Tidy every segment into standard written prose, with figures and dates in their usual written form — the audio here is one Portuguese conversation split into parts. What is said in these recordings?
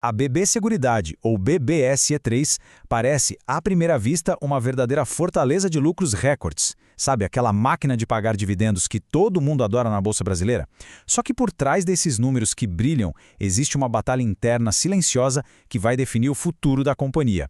A BB Seguridade, ou BBSE3, parece, à primeira vista, uma verdadeira fortaleza de lucros recordes. Sabe, aquela máquina de pagar dividendos que todo mundo adora na Bolsa Brasileira? Só que por trás desses números que brilham, existe uma batalha interna silenciosa que vai definir o futuro da companhia.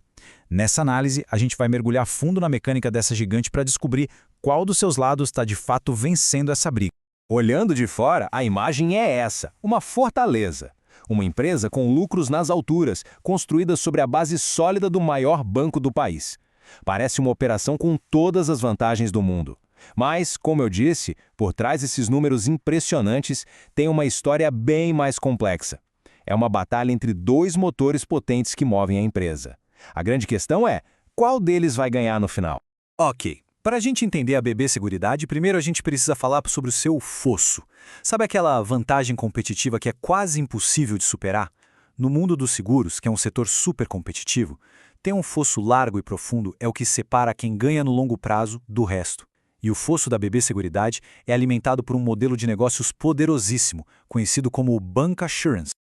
Nessa análise, a gente vai mergulhar fundo na mecânica dessa gigante para descobrir qual dos seus lados está de fato vencendo essa briga. Olhando de fora, a imagem é essa, uma fortaleza. Uma empresa com lucros nas alturas, construída sobre a base sólida do maior banco do país. Parece uma operação com todas as vantagens do mundo. Mas, como eu disse, por trás desses números impressionantes, tem uma história bem mais complexa. É uma batalha entre dois motores potentes que movem a empresa. A grande questão é, qual deles vai ganhar no final? Ok. Para a gente entender a BB Seguridade, primeiro a gente precisa falar sobre o seu fosso. Sabe aquela vantagem competitiva que é quase impossível de superar? No mundo dos seguros, que é um setor super competitivo, ter um fosso largo e profundo é o que separa quem ganha no longo prazo do resto. E o fosso da BB Seguridade é alimentado por um modelo de negócios poderosíssimo, conhecido como o bancassurance.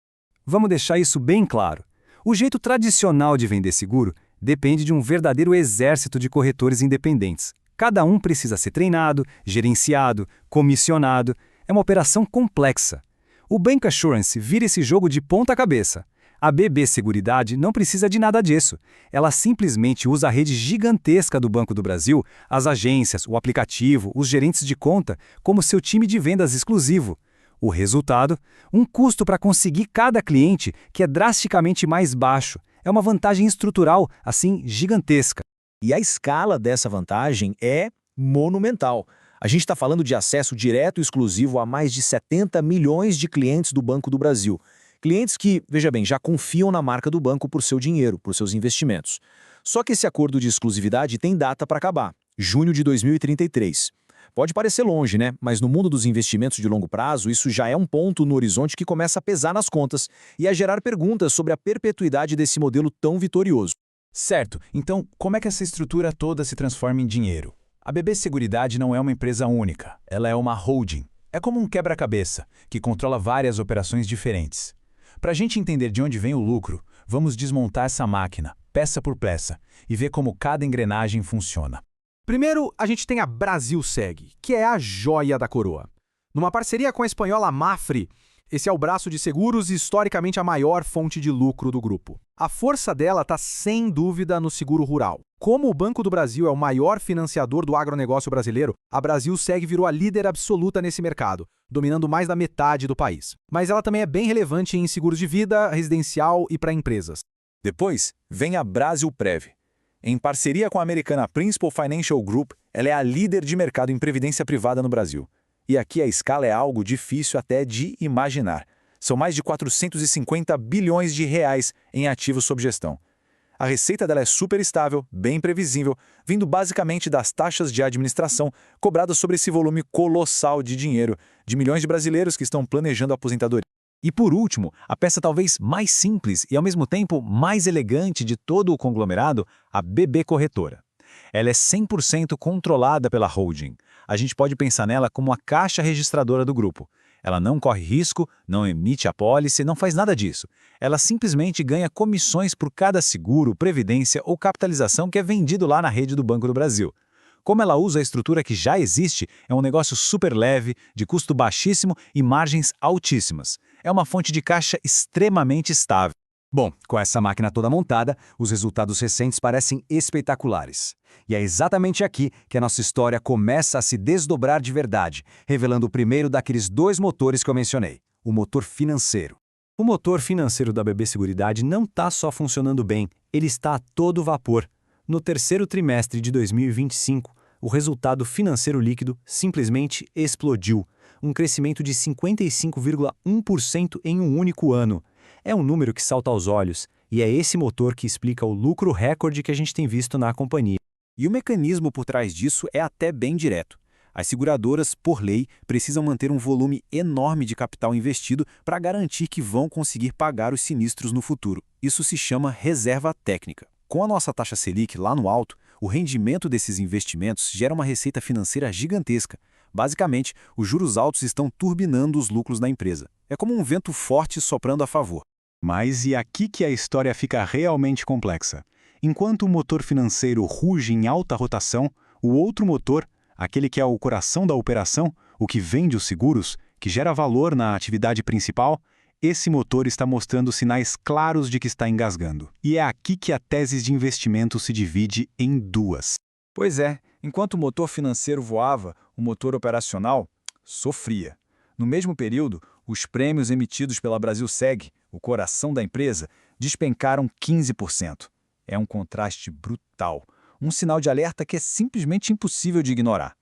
Vamos deixar isso bem claro. O jeito tradicional de vender seguro depende de um verdadeiro exército de corretores independentes. Cada um precisa ser treinado, gerenciado, comissionado. É uma operação complexa. O bancassurance vira esse jogo de ponta cabeça. A BB Seguridade não precisa de nada disso. Ela simplesmente usa a rede gigantesca do Banco do Brasil, as agências, o aplicativo, os gerentes de conta, como seu time de vendas exclusivo. O resultado? Um custo para conseguir cada cliente que é drasticamente mais baixo. É uma vantagem estrutural, assim, gigantesca. E a escala dessa vantagem é monumental. A gente está falando de acesso direto e exclusivo a mais de 70 milhões de clientes do Banco do Brasil. Clientes que, veja bem, já confiam na marca do banco por seu dinheiro, por seus investimentos. Só que esse acordo de exclusividade tem data para acabar, junho de 2033. Pode parecer longe, né? Mas no mundo dos investimentos de longo prazo, isso já é um ponto no horizonte que começa a pesar nas contas e a gerar perguntas sobre a perpetuidade desse modelo tão vitorioso. Certo, então como é que essa estrutura toda se transforma em dinheiro? A BB Seguridade não é uma empresa única, ela é uma holding. É como um quebra-cabeça, que controla várias operações diferentes. Para a gente entender de onde vem o lucro, vamos desmontar essa máquina, peça por peça, e ver como cada engrenagem funciona. Primeiro, a gente tem a Brasilseg, que é a joia da coroa. Numa parceria com a espanhola Mapfre, esse é o braço de seguros e historicamente a maior fonte de lucro do grupo. A força dela está sem dúvida no seguro rural. Como o Banco do Brasil é o maior financiador do agronegócio brasileiro, a Brasilseg virou a líder absoluta nesse mercado, dominando mais da metade do país. Mas ela também é bem relevante em seguros de vida, residencial e para empresas. Depois, vem a Brasilprev. Em parceria com a americana Principal Financial Group, ela é a líder de mercado em previdência privada no Brasil. E aqui a escala é algo difícil até de imaginar. São mais de 450 bilhões de reais em ativos sob gestão. A receita dela é super estável, bem previsível, vindo basicamente das taxas de administração cobradas sobre esse volume colossal de dinheiro de milhões de brasileiros que estão planejando a aposentadoria. E por último, a peça talvez mais simples e ao mesmo tempo mais elegante de todo o conglomerado, a BB Corretora. Ela é 100% controlada pela holding. A gente pode pensar nela como a caixa registradora do grupo. Ela não corre risco, não emite apólice, não faz nada disso. Ela simplesmente ganha comissões por cada seguro, previdência ou capitalização que é vendido lá na rede do Banco do Brasil. Como ela usa a estrutura que já existe, é um negócio super leve, de custo baixíssimo e margens altíssimas. É uma fonte de caixa extremamente estável. Bom, com essa máquina toda montada, os resultados recentes parecem espetaculares. E é exatamente aqui que a nossa história começa a se desdobrar de verdade, revelando o primeiro daqueles dois motores que eu mencionei, o motor financeiro. O motor financeiro da BB Seguridade não está só funcionando bem, ele está a todo vapor. No terceiro trimestre de 2025, o resultado financeiro líquido simplesmente explodiu, um crescimento de 55,1% em um único ano. É um número que salta aos olhos, e é esse motor que explica o lucro recorde que a gente tem visto na companhia. E o mecanismo por trás disso é até bem direto. As seguradoras, por lei, precisam manter um volume enorme de capital investido para garantir que vão conseguir pagar os sinistros no futuro. Isso se chama reserva técnica. Com a nossa taxa Selic lá no alto, o rendimento desses investimentos gera uma receita financeira gigantesca. Basicamente, os juros altos estão turbinando os lucros da empresa. É como um vento forte soprando a favor. Mas e aqui que a história fica realmente complexa. Enquanto o motor financeiro ruge em alta rotação, o outro motor, aquele que é o coração da operação, o que vende os seguros, que gera valor na atividade principal, esse motor está mostrando sinais claros de que está engasgando. E é aqui que a tese de investimento se divide em duas. Pois é, enquanto o motor financeiro voava, o motor operacional sofria. No mesmo período, os prêmios emitidos pela Brasilseg, o coração da empresa, despencaram 15%. É um contraste brutal, um sinal de alerta que é simplesmente impossível de ignorar.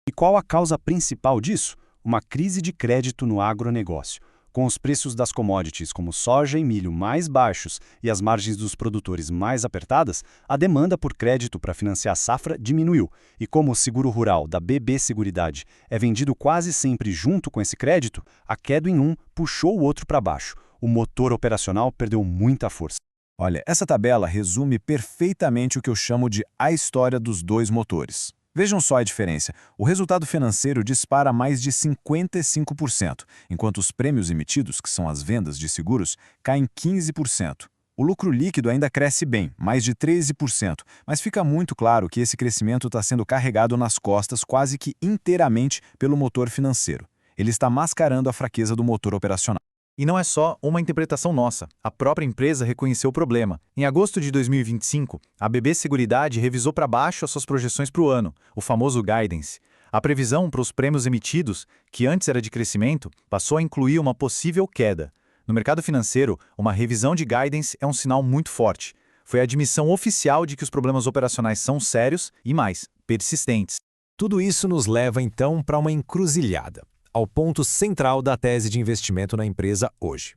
E qual a causa principal disso? Uma crise de crédito no agronegócio. Com os preços das commodities como soja e milho mais baixos e as margens dos produtores mais apertadas, a demanda por crédito para financiar a safra diminuiu. E como o seguro rural da BB Seguridade é vendido quase sempre junto com esse crédito, a queda em um puxou o outro para baixo. O motor operacional perdeu muita força. Olha, essa tabela resume perfeitamente o que eu chamo de a história dos dois motores. Vejam só a diferença. O resultado financeiro dispara mais de 55%, enquanto os prêmios emitidos, que são as vendas de seguros, caem 15%. O lucro líquido ainda cresce bem, mais de 13%, mas fica muito claro que esse crescimento está sendo carregado nas costas quase que inteiramente pelo motor financeiro. Ele está mascarando a fraqueza do motor operacional. E não é só uma interpretação nossa. A própria empresa reconheceu o problema. Em agosto de 2025, a BB Seguridade revisou para baixo as suas projeções para o ano, o famoso guidance. A previsão para os prêmios emitidos, que antes era de crescimento, passou a incluir uma possível queda. No mercado financeiro, uma revisão de guidance é um sinal muito forte. Foi a admissão oficial de que os problemas operacionais são sérios e, mais, persistentes. Tudo isso nos leva, então, para uma encruzilhada, ao ponto central da tese de investimento na empresa hoje.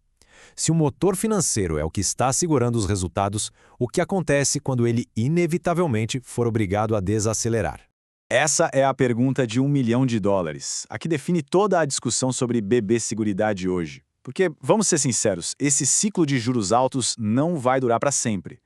Se o motor financeiro é o que está segurando os resultados, o que acontece quando ele inevitavelmente for obrigado a desacelerar? Essa é a pergunta de $1 milhão, a que define toda a discussão sobre BB Seguridade hoje. Porque, vamos ser sinceros, esse ciclo de juros altos não vai durar para sempre.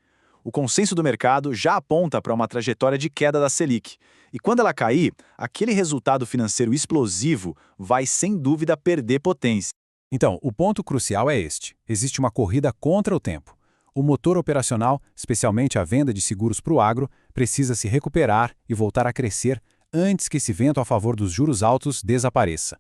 O consenso do mercado já aponta para uma trajetória de queda da Selic. E quando ela cair, aquele resultado financeiro explosivo vai, sem dúvida, perder potência. Então, o ponto crucial é este. Existe uma corrida contra o tempo. O motor operacional, especialmente a venda de seguros para o agro, precisa se recuperar e voltar a crescer antes que esse vento a favor dos juros altos desapareça.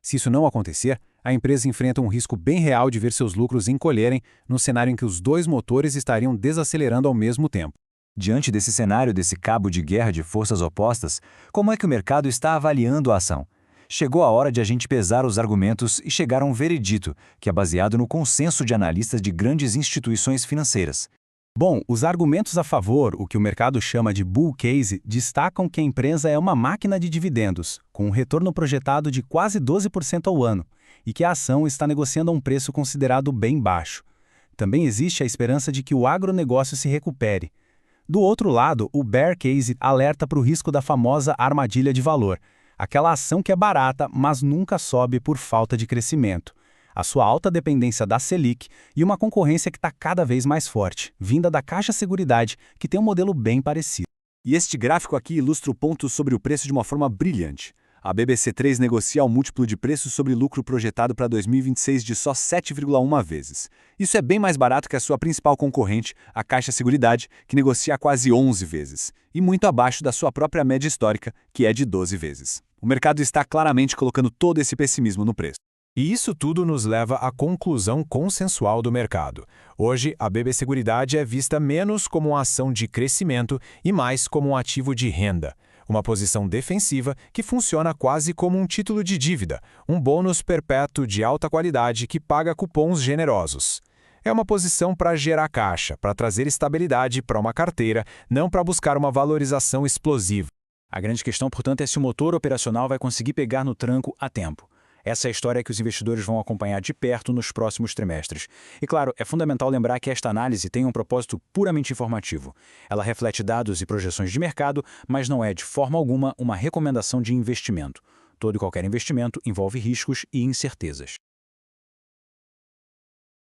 Se isso não acontecer, a empresa enfrenta um risco bem real de ver seus lucros encolherem no cenário em que os dois motores estariam desacelerando ao mesmo tempo. Diante desse cenário, desse cabo de guerra de forças opostas, como é que o mercado está avaliando a ação? Chegou a hora de a gente pesar os argumentos e chegar a um veredito, que é baseado no consenso de analistas de grandes instituições financeiras. Bom, os argumentos a favor, o que o mercado chama de bull case, destacam que a empresa é uma máquina de dividendos, com um retorno projetado de quase 12% ao ano, e que a ação está negociando a um preço considerado bem baixo. Também existe a esperança de que o agronegócio se recupere. Do outro lado, o bear case alerta para o risco da famosa armadilha de valor, aquela ação que é barata, mas nunca sobe por falta de crescimento. A sua alta dependência da Selic e uma concorrência que está cada vez mais forte, vinda da Caixa Seguridade, que tem um modelo bem parecido. E este gráfico aqui ilustra o ponto sobre o preço de uma forma brilhante. A BBC3 negocia o múltiplo de preço sobre lucro projetado para 2026 de só 7,1 vezes. Isso é bem mais barato que a sua principal concorrente, a Caixa Seguridade, que negocia quase 11 vezes, e muito abaixo da sua própria média histórica, que é de 12 vezes. O mercado está claramente colocando todo esse pessimismo no preço. E isso tudo nos leva à conclusão consensual do mercado. Hoje, a BB Seguridade é vista menos como uma ação de crescimento e mais como um ativo de renda. Uma posição defensiva que funciona quase como um título de dívida, um bônus perpétuo de alta qualidade que paga cupons generosos. É uma posição para gerar caixa, para trazer estabilidade para uma carteira, não para buscar uma valorização explosiva. A grande questão, portanto, é se o motor operacional vai conseguir pegar no tranco a tempo. Essa é a história que os investidores vão acompanhar de perto nos próximos trimestres. E claro, é fundamental lembrar que esta análise tem um propósito puramente informativo. Ela reflete dados e projeções de mercado, mas não é de forma alguma uma recomendação de investimento. Todo e qualquer investimento envolve riscos e incertezas.